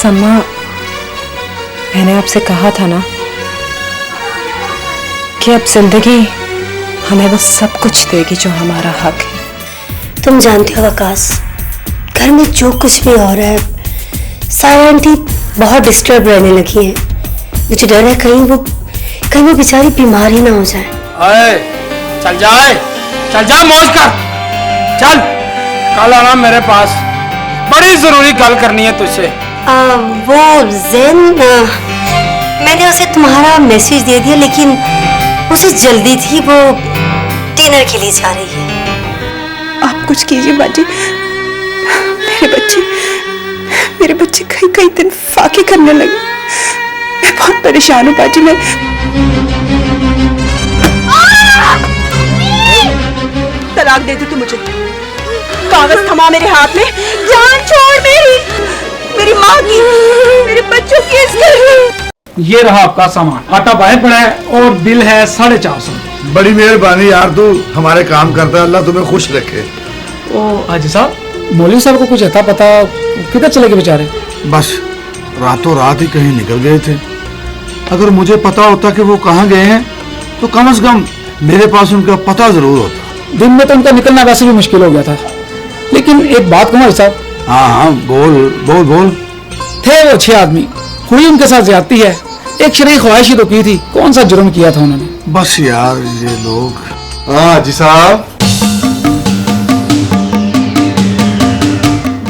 सम्मा, मैंने आपसे कहा था ना कि अब जिंदगी हमें वो सब कुछ देगी जो हमारा हक है। तुम जानते हो आकाश, घर में जो कुछ भी हो रहा है, सारा आंटी बहुत डिस्टर्ब रहने लगी है। मुझे डर है कहीं वो बेचारी बीमार ही ना हो जाए। अरे चल जा मौज कर, चल कल आना मेरे पास, बड़ी जरूरी गल करनी है तुझसे। वो जैन, मैंने उसे तुम्हारा मैसेज दे दिया, लेकिन उसे जल्दी थी, वो डिनर के लिए जा रही है। आप कुछ कीजिए बाजी, मेरे बच्चे कई दिन फाके करने लगे। मैं बहुत परेशान हूँ बाजी। मैं तलाक दे दे तू मुझे। कागज थमा मेरे हाथ में, जान छोड़ मेरी माँ की, मेरे बच्चों की इस घर में। ये रहा आपका सामान, आटा बाहर पड़ा है और बिल है 450। बड़ी मेहरबानी यार, तू हमारे काम करता है, अल्लाह तुम्हें खुश रखे। ओ हाजी साहब, मौलवी साहब को कुछ अता पता, किधर चले गए बेचारे? बस रातों रात ही कहीं निकल गए थे। अगर मुझे पता होता कि वो कहाँ गए हैं तो कम से कम मेरे पास उनका पता जरूर होता। दिन में तो उनका निकलना वैसे भी मुश्किल हो गया था। लेकिन एक बात कहूँ साहब। हाँ बोल। थे वो अच्छे आदमी, हुई उनके साथ ज्यादती है, एक शरीक ख्वाहिश ही तो की थी, कौन सा जुर्म किया था उन्होंने? बस यार ये लोग। हाँ जी साहब।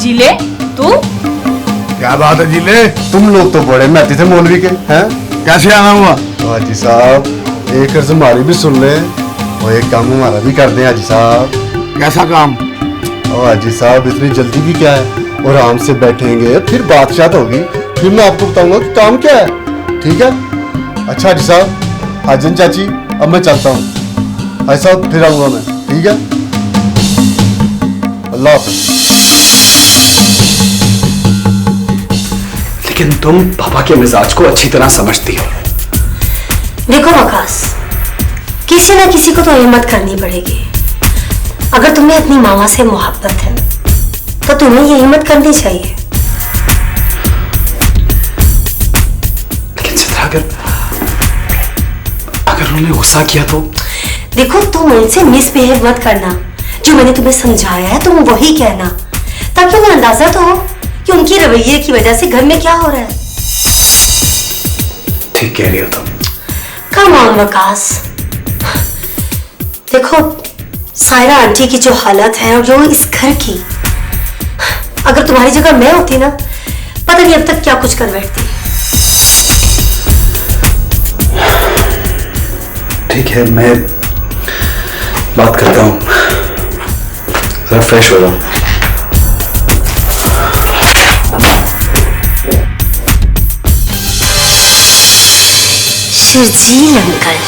जिले तू क्या बात है जिले, तुम लोग तो बड़े मेहनती थे मौलवी के, हैं? कैसे आना हुआ? हाजी साहब एक कर्ज हमारी भी सुन ले और एक काम हमारा भी कर दें हाजी साहब। कैसा काम? और हाजी साहब इतनी जल्दी भी क्या है, और आराम से बैठेंगे फिर बातचीत होगी, फिर मैं आपको बताऊंगा कि काम क्या है। ठीक है? अच्छा हाजी साहब, हाजन चाची अब मैं चलता हूँ। हाजी साहब फिर आऊंगा मैं, ठीक है? अल्लाह हाफ़िज़। लेकिन तुम पापा के मिजाज को अच्छी तरह समझती हो। देखो आकाश, किसी ना किसी को तो हिम्मत करनी पड़ेगी। अगर तुम्हें अपनी मामा से मोहब्बत है तो तुम्हें ये हिम्मत करनी चाहिए। लेकिन चित्रा, अगर उन्होंने गुस्सा किया तो? देखो तुम उनसे मिसबिहेव मत करना, जो मैंने तुम्हें समझाया है तुम वही कहना, ताकि उन्हें अंदाजा तो हो कि उनकी रवैये की वजह से घर में क्या हो रहा है। ठीक कह रही हो तुम। कम ऑन वकास, देखो सायरा आंटी की जो हालत है और जो इस घर की, अगर तुम्हारी जगह मैं होती ना, पता नहीं अब तक क्या कुछ कर बैठती। ठीक है, मैं बात करता हूँ, जरा फ्रेश हो जाओ। शर्जील अंकल,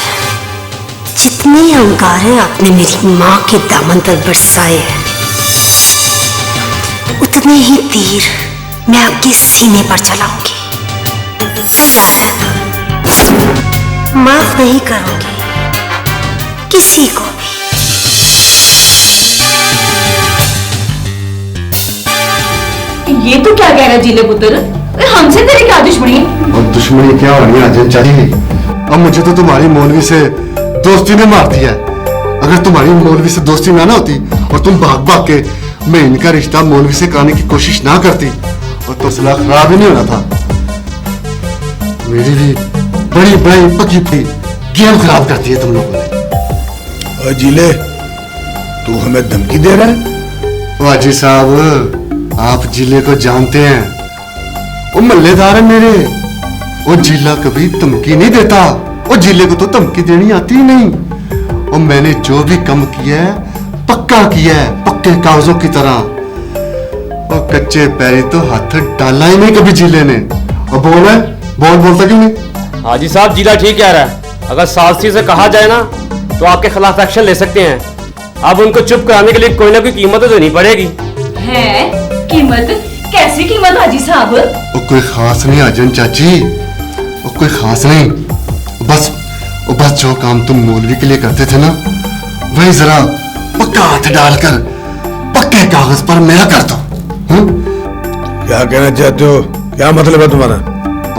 जितने अंगारे आपने मेरी माँ के दामन पर बरसाए हैं, उतने ही तीर मैं आपके सीने पर चलाऊंगी। सब याद है, माफ नहीं करूंगी किसी को भी। ये तो क्या कह रहा है जिले पुत्र, हमसे तेरी क्या दुश्मनी? और दुश्मनी क्या होनी हाजन चाची, अब मुझे तो तुम्हारी मौलवी से दोस्ती ने मार दिया है। अगर तुम्हारी मौलवी से दोस्ती ना होती और तुम भाग भाग के मैं इनका रिश्ता मौलवी से कराने की कोशिश ना करती, और तो मसला खराब ही नहीं होना था। मेरी भी बड़ी बड़ी पकी पकी गेम खराब करती है तुम लोगों ने। जिले तू हमें धमकी दे रहा है? हाजी साहब आप जिले को जानते हैं, वो मल्लेदार है मेरे। वो जिला कभी धमकी नहीं देता, वो जिले को तो धमकी देनी आती ही नहीं। और मैंने जो भी काम किया है पक्का किया है, पक्के कागजों की तरह। और कच्चे पैरी तो हाथ डाला ही नहीं कभी जिले ने। और बोलता क्यों नहीं? हाजी साहब जिला ठीक कह रहा है, अगर सालसी से कहा जाए ना तो आपके खिलाफ एक्शन ले सकते हैं। अब उनको चुप कराने के लिए कोई ना कोई कीमत तो देनी पड़ेगी। है कीमत? कैसी कीमत हाजी साहब? वो कोई खास नहीं हाजन चाची, वो कोई खास नहीं। बस जो काम तुम मौलवी के लिए करते थे ना, वही जरा पक्का हाथ डालकर पक्के कागज पर मेरा कर दो। क्या कहना चाहते हो क्या मतलब है तुम्हारा?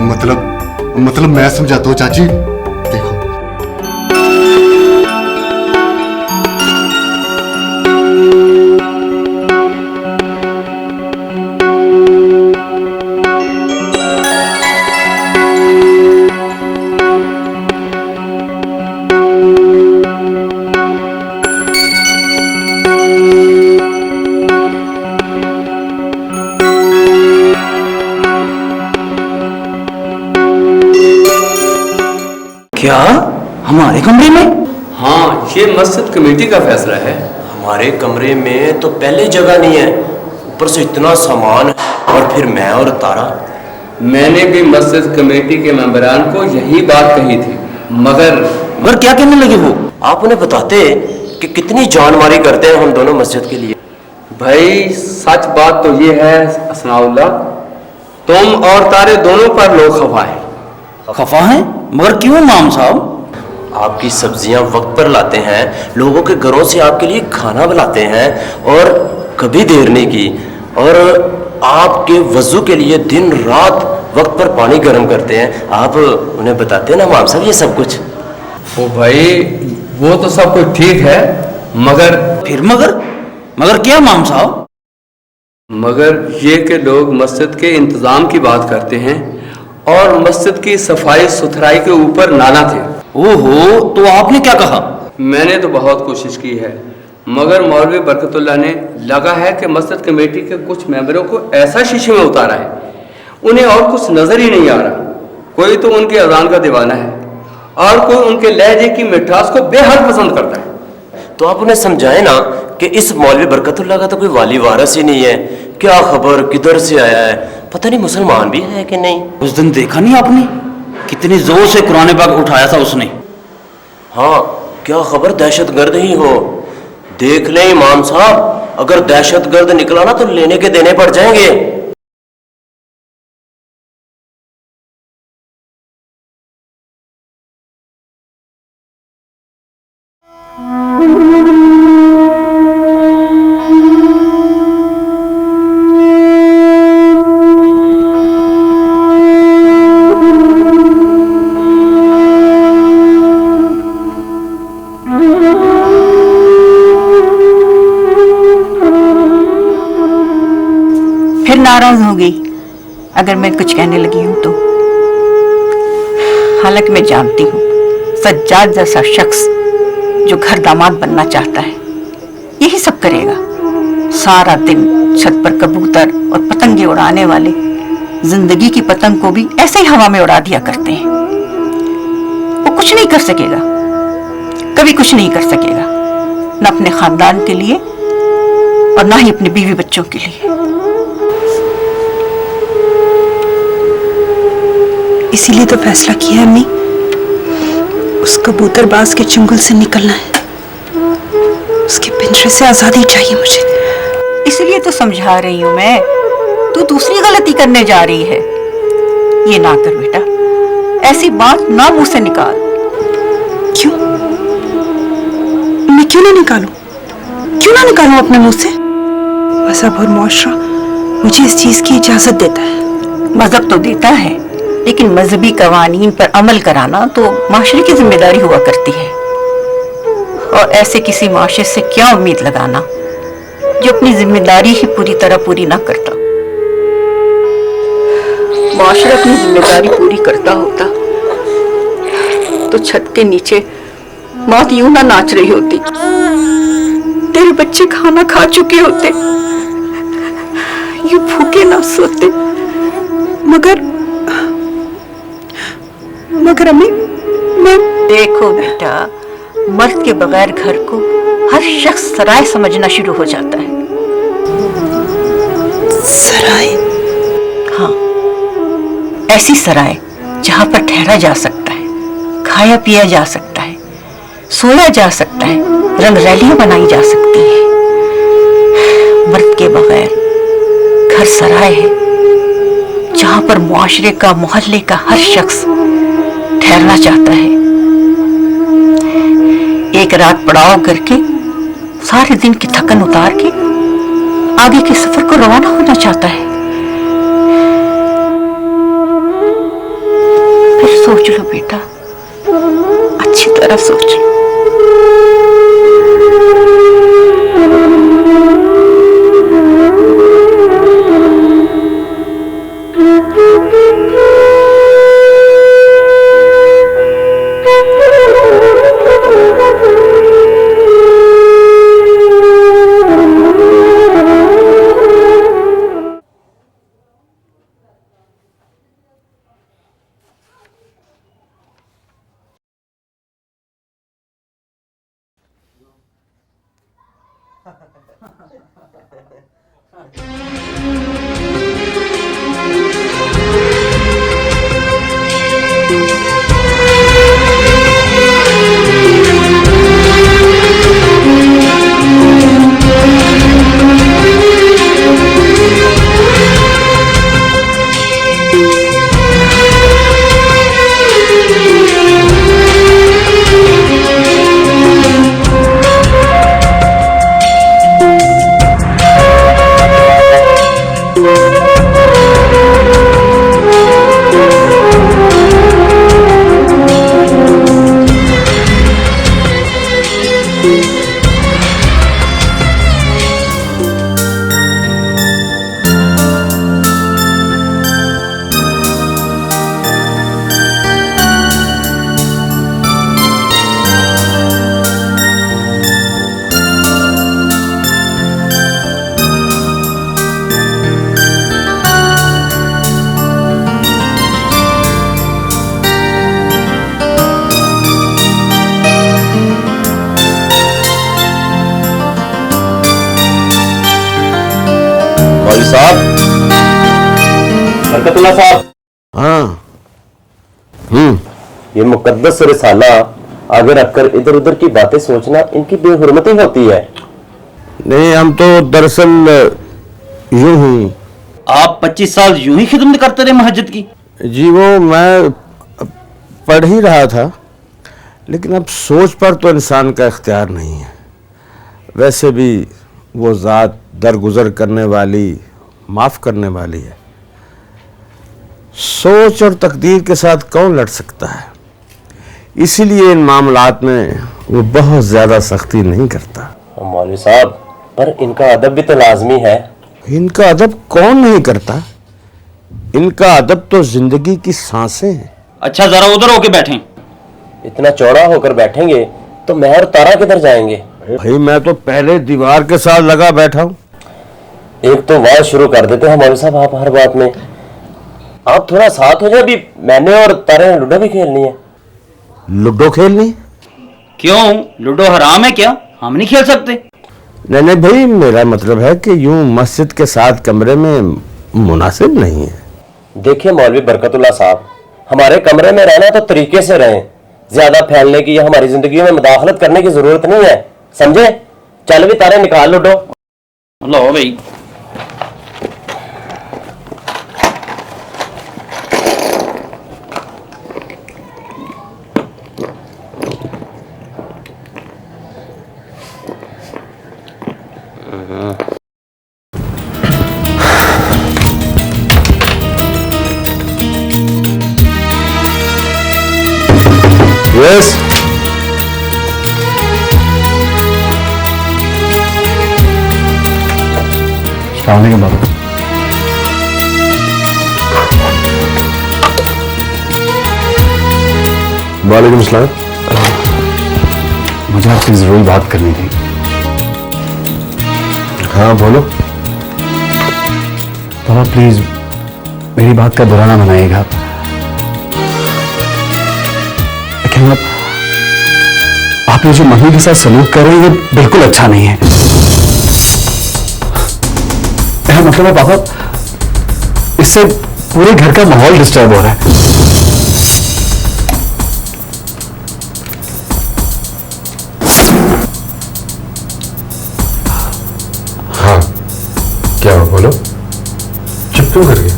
मतलब मैं समझाता हूँ चाची। देखो, क्या हमारे कमरे में? हाँ, ये मस्जिद कमेटी का फैसला है। हमारे कमरे में तो पहले जगह नहीं है, ऊपर से इतना सामान, और फिर मैं और तारा। मैंने भी मस्जिद कमेटी के मेंबरान को यही बात कही थी, मगर क्या कहने लगे वो? आप उन्हें बताते कि कितनी जानमारी करते हैं हम दोनों मस्जिद के लिए। भाई सच बात तो ये है असनाउल्लाह, तुम और तारे दोनों पर लोग खफा है। खफा है? मगर क्यों इमाम साहब? आपकी सब्जियां वक्त पर लाते हैं, लोगों के घरों से आपके लिए खाना बनाते हैं और कभी देर नहीं की, और आपके वजू के लिए दिन रात वक्त पर पानी गर्म करते हैं। आप उन्हें बताते हैं ना इमाम साहब ये सब कुछ। ओ भाई वो तो सब कुछ ठीक है, मगर फिर मगर क्या इमाम साहब? मगर ये कि लोग मस्जिद के इंतजाम की बात करते हैं और मस्जिद की सफाई सुथराई के ऊपर नाना थे। ओहो, तो आपने क्या कहा? मैंने तो बहुत कोशिश की है, मगर मौलवी बरकतुल्लाह ने लगा है कि मस्जिद कमेटी के कुछ मेंबरों को ऐसा शीशे में उतारा है, उन्हें और कुछ नजर ही नहीं आ रहा। कोई तो उनके अजान का दीवाना है और कोई उनके लहजे की मिठास को बेहद पसंद करता है। तो आप उन्हें समझाएं ना कि इस मौलवी बरकतुल्लाह का तो कोई वाली वारस ही नहीं है। क्या खबर किधर से आया है, पता नहीं मुसलमान भी है कि नहीं। उस दिन देखा नहीं आपने कितनी जोर से कुरान पाक उठाया था उसने? हाँ, क्या खबर दहशतगर्द ही हो। देख लें इमाम साहब, अगर दहशतगर्द निकला ना तो लेने के देने पड़ जाएंगे। फिर नाराज हो गई अगर मैं कुछ कहने लगी हूं तो। हालांकि मैं जानती हूं सज्जाद जैसा शख्स जो घर दामाद बनना चाहता है यही सब करेगा। सारा दिन छत पर कबूतर और पतंगे उड़ाने वाले जिंदगी की पतंग को भी ऐसे ही हवा में उड़ा दिया करते हैं। वो कुछ नहीं कर सकेगा, कभी कुछ नहीं कर सकेगा, न अपने खानदान के लिए और ना ही अपने बीवी बच्चों के लिए। इसीलिए तो फैसला किया है अम्मी, उस कबूतरबाज के चुंगल से निकलना है, उसके पिंजरे से आजादी चाहिए मुझे। इसलिए तो समझा रही हूं मैं, तू दूसरी गलती करने जा रही है। ये ना कर बेटा, ऐसी बात ना मुंह से निकाल। क्यों? मैं क्यों ना निकालूं? क्यों ना निकालूं अपने मुंह से? मजहब और मुआशरा मुझे इस चीज की इजाजत देता है। मजहब तो देता है, लेकिन मजहबी कवानीन पर अमल कराना तो माशरे की जिम्मेदारी हुआ करती है। और ऐसे किसी माशरे से क्या उम्मीद लगाना जो अपनी जिम्मेदारी ही पूरी तरह पूरी ना करता। माशरा अपनी जिम्मेदारी पूरी करता होता तो छत के नीचे मौत यूं ना नाच रही होती, तेरे बच्चे खाना खा चुके होते, यूं भूखे ना सोते। मगर अम्मी, मैं देखो बेटा, मर्द के बगैर घर को हर शख्स सराय समझना शुरू हो जाता है। सराय? हाँ, ऐसी सराय जहां पर ठहरा जा सकता है, खाया पिया जा सकता है, सोया जा सकता है, रंगरैलियां बनाई जा सकती है। मर्द के बगैर घर सराय है जहां पर मुआशरे का, मोहल्ले का हर शख्स ठहरना चाहता है। एक रात पड़ाव करके सारे दिन की थकन उतार के आगे के सफर को रवाना होना चाहता है। सोच लो बेटा, अच्छी तरह सोच लो। साहब, बरकतुल्लाह साहब। हाँ। ये मुकद्दस रिसाला आगे रखकर इधर उधर की बातें सोचना इनकी बेहुरमती होती है। नहीं, हम तो दरअसल यूं ही। आप 25 साल यूं ही खिदमत करते रहे महजिद की? जी, वो मैं पढ़ ही रहा था, लेकिन अब सोच पर तो इंसान का इख्तियार नहीं है। वैसे भी वो ज़ात दरगुजर करने वाली, माफ़ करने वाली है। सोच और तकदीर के साथ कौन लड़ सकता है? इसीलिए इन मामलात में वो बहुत ज़्यादा सख्ती नहीं करता। मौलवी साहब, पर इनका अदब भी तो लाजमी है। इनका अदब कौन नहीं करता? इनका अदब तो जिंदगी की सांसें हैं। अच्छा, जरा उधर होके बैठें। इतना चौड़ा होकर बैठेंगे तो मैं और तारा किधर जाएंगे? भाई, मैं तो पहले दीवार के साथ लगा बैठा हूं। एक तो वार शुरू कर देते हैं मौलवी साहब आप हर बात में। आप थोड़ा साथ हो जाए, अभी मैंने और तारे ने लूडो भी खेलनी है। लूडो खेलनी? क्यों, लूडो हराम है क्या? हम नहीं खेल सकते? नहीं भाई, मेरा मतलब है कि यूं मस्जिद के साथ कमरे में मुनासिब नहीं है। देखिए मौलवी बरकतुल्लाह साहब, हमारे कमरे में रहना तो तरीके से रहें। ज्यादा फैलने की या हमारी जिंदगी में मुदाखलत करने की जरूरत नहीं है, समझे? चल भी तारे, निकाल लूडो। लो भाई। यस। अस्सलाम बाबा। वालेकुम सलाम। मुझे आपसे जरूर बात करनी थी। हाँ बोलो। बाबा प्लीज मेरी बात का बुरा ना मनाइएगा, लेकिन आप ये जो मम्मी के साथ सलूक कर रहे हैं ये बिल्कुल अच्छा नहीं है। मेरा मतलब है पापा, इससे पूरे घर का माहौल डिस्टर्ब हो रहा है। हाँ, क्या हो, बोलो। चुप क्यों कर गए?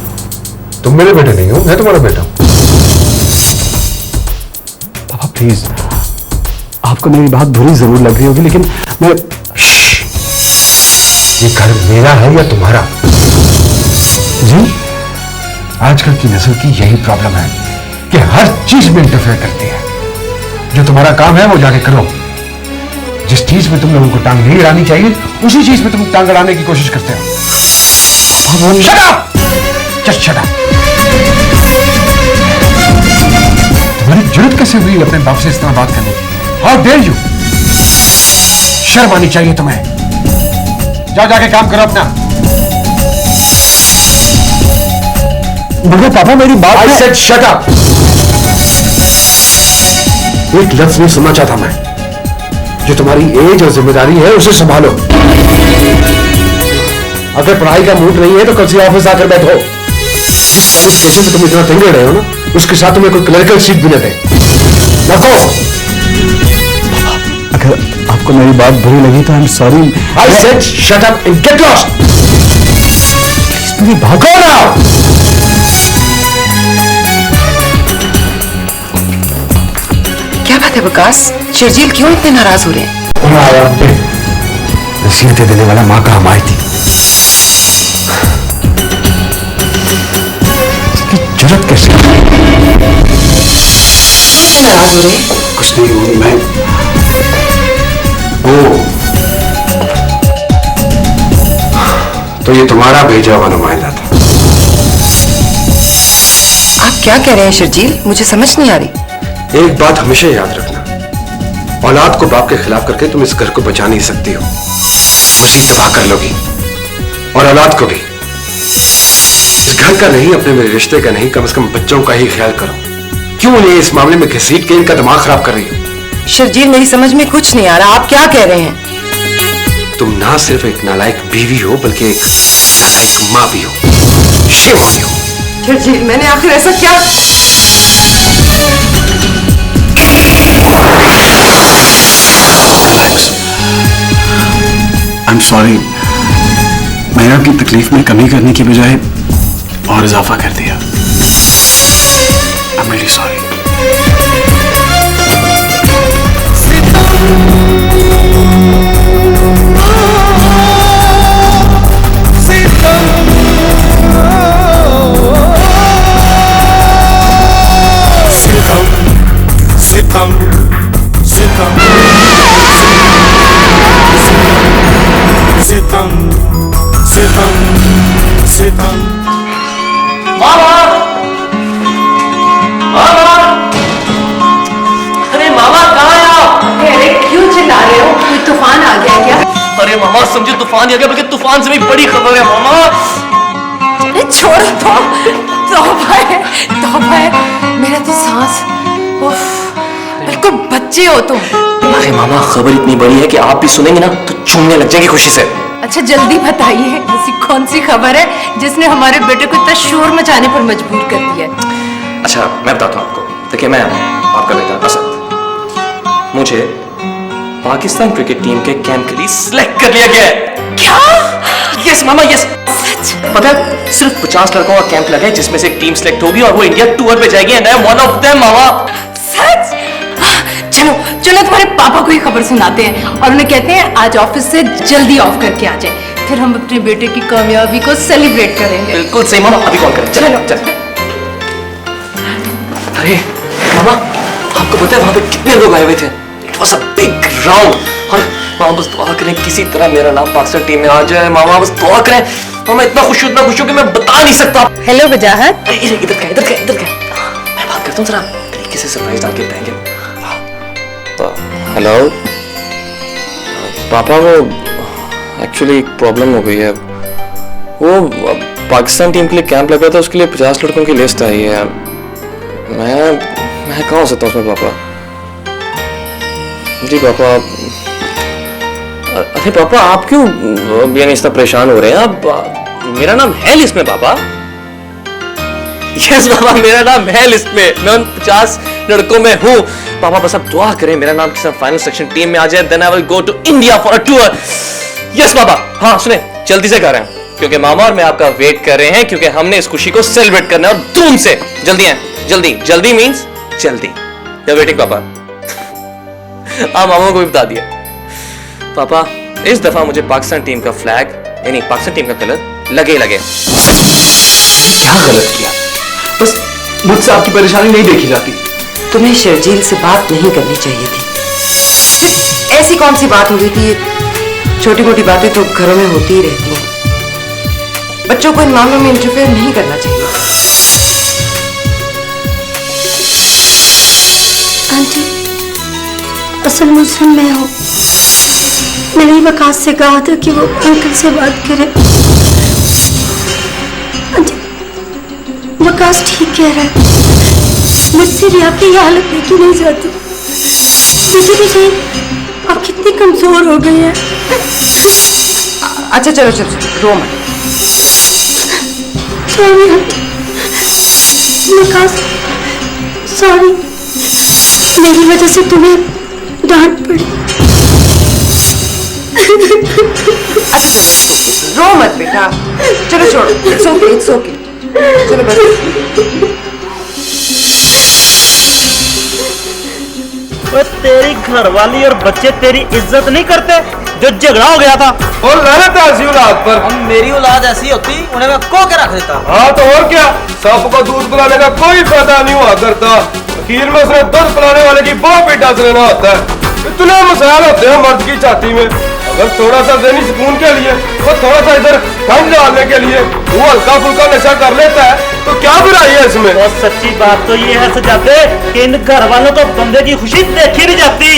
तुम मेरे बेटे नहीं हो, मैं तुम्हारा बेटा हूं। पापा प्लीज, आपको मेरी बात बुरी जरूर लग रही होगी, लेकिन मैं ये घर मेरा है या तुम्हारा? जी, आजकल की नस्ल की यही प्रॉब्लम है। कि हर चीज में इंटरफेयर करती है। जो तुम्हारा काम है वो जाके करो। जिस चीज में तुम लोगों को टांग नहीं अड़ानी चाहिए उसी चीज में तुम टांग अड़ाने की कोशिश करते हो। Shut up! Just shut up! तुम्हारी जरूरत कैसे हुई अपने बाप से इस तरह बात करने की? How dare you? शर्म आनी चाहिए तुम्हें। जाओ जाके काम करो अपना। मगर पापा मेरी बात I said shut up! एक लफ्ज नहीं सुनना चाहता मैं। जो तुम्हारी एज और जिम्मेदारी है उसे संभालो। अगर पढ़ाई का मूड नहीं है तो कल से ऑफिस आकर बैठो। जिस क्वालिफिकेशन से तुम इतना तंग रहे हो ना उसके साथ तुम्हें कोई क्लरिकल सीट भी न दे। रखो। अगर आपको मेरी बात बुरी लगी तो I am sorry. I said shut up and get lost. मेरी बात को ना। क्या बात है विकास? शर्जील क्यों इतने नाराज हो रहे हैं? नसीहतें देने वाला माँ का हमारी थी। जरूरत कैसे? नाराज हो रहे हैं? कुछ नहीं हुई मैं वो तो ये तुम्हारा भेजा हुआ नुमाइंदा था। आप क्या कह रहे हैं शर्जील? मुझे समझ नहीं आ रही। एक बात हमेशा याद रखना, औलाद को बाप के खिलाफ करके तुम इस घर को बचा नहीं सकती हो। उसी तबाह कर लोगी और औलाद को भी। इस घर का नहीं, अपने मेरे रिश्ते का नहीं, कम से कम बच्चों का ही ख्याल करो। क्यों उन्हें इस मामले में घसीट के इनका दिमाग खराब कर रही हो? शर्जील मेरी समझ में कुछ नहीं आ रहा। आप क्या कह रहे हैं? तुम ना सिर्फ एक नालायक बीवी हो बल्कि एक नालायक माँ भी हो। Shame on you. शर्जील मैंने आखिर ऐसा क्या? आई एम सॉरी, मैंने आपकी तकलीफ में कमी करने की बजाय और इजाफा कर दिया। I am really sorry. अरे मामा कहाँ है आप? अरे क्यों चिल्ला रहे हो? कोई तूफान आ गया क्या? अरे मामा समझो तूफान आ गया, बल्कि तूफान से भी बड़ी खबर है मामा। अरे छोड़ो तो। तौबा है। मेरा तो सांस। उफ, बिल्कुल बच्चे हो तुम। अरे मामा खबर इतनी बड़ी है कि आप भी सुनेंगे ना तो झूमने लग जाएंगे खुशी से। अच्छा जल्दी बताइए, ऐसी कौन सी खबर है जिसने हमारे बेटे को इतना शोर मचाने पर मजबूर कर दिया? अच्छा मैं बताता हूँ आपको। देखिए मैं आपका बेटा असद, मुझे पाकिस्तान क्रिकेट टीम के कैंप के लिए सिलेक्ट कर लिया गया है। क्या? यस मामा यस। पता है सिर्फ 50 लड़कों का कैंप लगा है जिसमें से एक टीम सिलेक्ट होगी और वो इंडिया टूर पे जाएगी and I am one of them मामा। सच? चलो चलो तुम्हारे पापा को ही खबर सुनाते हैं और उन्हें कहते हैं आज ऑफिस से जल्दी ऑफ करके आ जाए, फिर हम अपने बेटे की कामयाबी को सेलिब्रेट करेंगे। बिल्कुल सही मामा, अभी कॉल करें। चलो चलो। अरे मामा आपको पता है वहां पे कितने लोग आए हुए थे? It was a big round. और मामा बस दुआ करें किसी तरह मेरा नाम पाकिस्तान टीम में आ जाए। मामा बस दुआ करें। मामा इतना खुश हूं कि मैं बता नहीं सकता। हेलो वजाहत। इधर क्या मैं बात करता हूँ जरा तरीके से सरप्राइज डाल के बताएंगे। हेलो पापा, वो एक्चुअली एक प्रॉब्लम हो गई है। वो पाकिस्तान टीम के लिए कैंप लगा था, उसके लिए 50 लड़कों की लिस्ट आई है। मैं कहाँ हो सकता हूँ उसमें पापा? जी पापा। अरे पापा आप क्यों यानी इतना परेशान हो रहे हैं? आप मेरा नाम है लिस्ट में पापा। यस पापा मेरा नाम है लिस्ट में, मैं उन 50 लड़कों में हूँ। पापा बस आप दुआ करें मेरा नाम किसी फाइनल सेक्शन टीम में आ जाए, then I will go to India for a tour. Yes papa. हाँ सुने जल्दी से कर रहे हैं क्योंकि मामा और मैं आपका वेट कर रहे हैं क्योंकि हमने इस खुशी को सेलिब्रेट करना है और धूम से। जल्दी है जल्दी। जल्दी मीन्स जल्दी। यू वेटिंग पापा? हाँ मामा को भी बता दिया। पापा इस दफा मुझे पाकिस्तान टीम का फ्लैग यानी पाकिस्तान टीम का कलर लगे। क्या गलत किया? बस मुझसे आपकी परेशानी नहीं देखी जाती। तुम्हें शर्जील से बात नहीं करनी चाहिए थी। ऐसी कौन सी बात हो गई थी? छोटी मोटी बातें तो घरों में होती ही रहती हैं। बच्चों को इन मामलों में इंटरफेयर नहीं करना चाहिए। आंटी, असल मुजरिम मैं हूँ। मैंने वकास से कहा था कि वो अंकल से बात करे। आंटी, वकास ठीक कह रहा है। मुझसे भी आपकी ये हालत देखी नहीं जाती। मुझे भी चाहिए, आप कितनी कमजोर हो गई हैं। अच्छा चलो चलो रो मत। सॉरी आंटी, वकास सॉरी, मेरी वजह से तुम्हें डांट पड़ी। अच्छा चलो रो मत बेटा, चलो छोड़ो, इट्स ओके इट्स ओके, चलो बस। तेरी घरवाली और बच्चे तेरी इज्जत नहीं करते जो झगड़ा हो गया था। और लानत है ऐसी औलाद पर। हम मेरी औलाद ऐसी होती उन्हें मैं को के रख देता। हाँ तो और क्या, सांप को दूध पिलाने का कोई फायदा नहीं हुआ करता, आखिर में उसने दूध पिलाने वाले की बहुत पीटा से लेना होता है। इतने मसाइल होते हैं मर्द की छाती में, अगर थोड़ा सा ज़हनी सुकून के लिए और थोड़ा सा इधर ठंड डालने के लिए वो हल्का फुल्का नशा कर लेता है तो क्या बुराई है इसमें? और सच्ची बात तो ये है सजादे कि इन घर वालों को बंदे की खुशी देखी नहीं जाती।